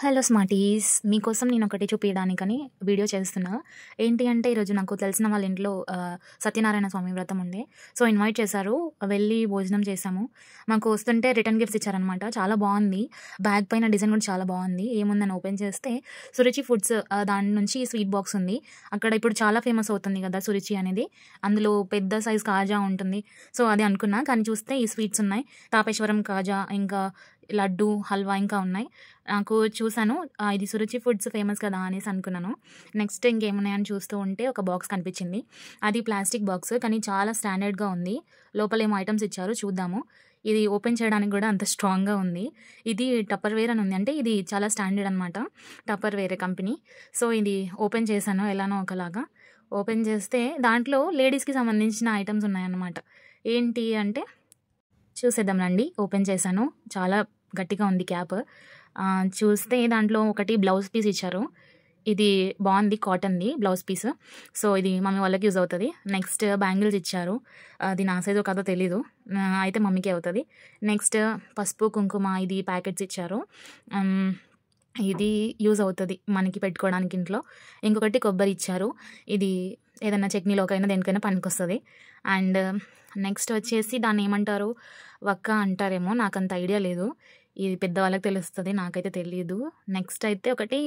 Hello స్మార్టీస్! మీకోసం నేనొకటి చూపియడానికని video చేస్తున్నా. ఏంటి అంటే ఈరోజు నాకు తెలిసిన వాళ్ళ ఇంట్లో సత్యనారాయణ స్వామి వ్రతం ఉంది. సో, ఇన్వైట్ చేశారు. వెళ్ళి భోజనం చేశాము. మాకు వస్తుంటే రిటర్న్ గిఫ్ట్స్ ఇచ్చారనమాట. చాలా బావుంది. బ్యాగ్ పైన డిజైన్ కూడా చాలా బావుంది. ఏముందని ఓపెన్ చేస్తే సురుచి ఫుడ్స్ దాని నుంచి స్వీట్ బాక్స్ ఉంది. అక్కడ ఇప్పుడు చాలా ఫేమస్ అవుతుంది కదా సురుచి అనేది. అందులో పెద్ద సైజ్ కాజా ఉంటుంది. సో, అది అనుకున్నా. కానీ చూస్తే ఈ స్వీట్స్ ఉన్నాయి. తాపేశ్వరం కాజా, ఇంకా లడ్డు, హల్వా ఇంకా ఉన్నాయి. నాకు చూసాను ఇది సురుచి ఫుడ్స్ ఫేమస్ కదా అనేసి అనుకున్నాను. నెక్స్ట్ ఇంకేమున్నాయని చూస్తూ ఉంటే ఒక బాక్స్ కనిపించింది. అది ప్లాస్టిక్ బాక్స్, కానీ చాలా స్టాండర్డ్‌గా ఉంది. లోపల ఏమో ఐటమ్స్ ఇచ్చారు, చూద్దాము. ఇది ఓపెన్ చేయడానికి కూడా అంత స్ట్రాంగ్‌గా ఉంది. ఇది టప్పర్‌వేర్ అని ఉంది. అంటే ఇది చాలా స్టాండర్డ్ అనమాట. Tupperware company. సో, ఇది ఓపెన్ చేశాను ఎలానో ఒకలాగా. ఓపెన్ చేస్తే దాంట్లో లేడీస్‌కి సంబంధించిన ఐటమ్స్ ఉన్నాయన్నమాట. ఏంటి అంటే చూసేద్దాం రండి. ఓపెన్ చేశాను. చాలా గట్టిగా ఉంది క్యాప్. చూస్తే దాంట్లో ఒకటి బ్లౌజ్ పీస్ ఇచ్చారు. ఇది బాగుంది, కాటన్‌ది బ్లౌజ్ పీస్. సో, ఇది మమ్మీ వాళ్ళకి యూజ్ అవుతది. నెక్స్ట్ బ్యాంగిల్స్ ఇచ్చారు. అది నా సైజో కాదో తెలీదు. అయితే మమ్మీకే అవుతది. నెక్స్ట్ పసుపు, కుంకుమ ఇది ప్యాకెట్స్ ఇచ్చారు. ఇది యూజ్ అవుతది మనకి పెట్టుకోవడానికి ఇంట్లో. ఇంకొకటి కొబ్బరి ఇచ్చారు. ఇది ఏదన్నా చట్నీలోకైనా దేనికైనా పనికొస్తది. అండ్ నెక్స్ట్ వచ్చేసి దాన్నేమంటారు? వక్క అంటారేమో, నాకంత ఐడియా లేదు. ఇది పెద్దవాళ్ళకి తెలుస్తది, నాకైతే తెలీదు. నెక్స్ట్ అయితే ఒకటి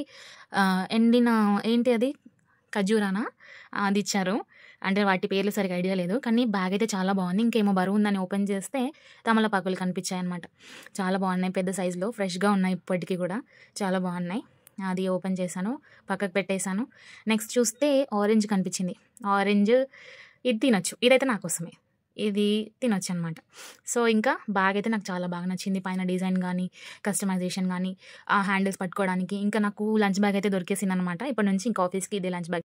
ఎండిన ఏంటి అది? ఖర్జూరానా? అది ఇచ్చారు. అంటే వాటి పేర్లు సరిగ్గా ఐడియా లేదు. కానీ బ్యాగ్ అయితే చాలా బాగుంది. ఇంకేమో బరువుందని ఓపెన్ చేస్తే తమలపాకులు కనిపించాయన్నమాట. చాలా బాగున్నాయి, పెద్ద సైజులో ఫ్రెష్‌గా ఉన్నాయి ఇప్పటికి కూడా. చాలా బాగున్నాయి. అది ఓపెన్ చేశాను, పక్కకు పెట్టేశాను. నెక్స్ట్ చూస్తే ఆరెంజ్ కనిపించింది. ఆరెంజ్ ఇది తినొచ్చు. ఇదైతే నా కోసమే. ఇది తినొచ్చనమాట. సో, ఇంకా బ్యాగ్ అయితే నాకు చాలా బాగా నచ్చింది. పైన డిజైన్ గానీ, కస్టమైజేషన్ గానీ, హ్యాండిల్స్ పట్టుకోవడానికి. ఇంకా నాకు లంచ్ బ్యాగ్ అయితే దొరికేసిందనమాట. ఇప్పటి నుంచి ఇంకా ఆఫీస్‌కి ఇదే లంచ్ బ్యాగ్.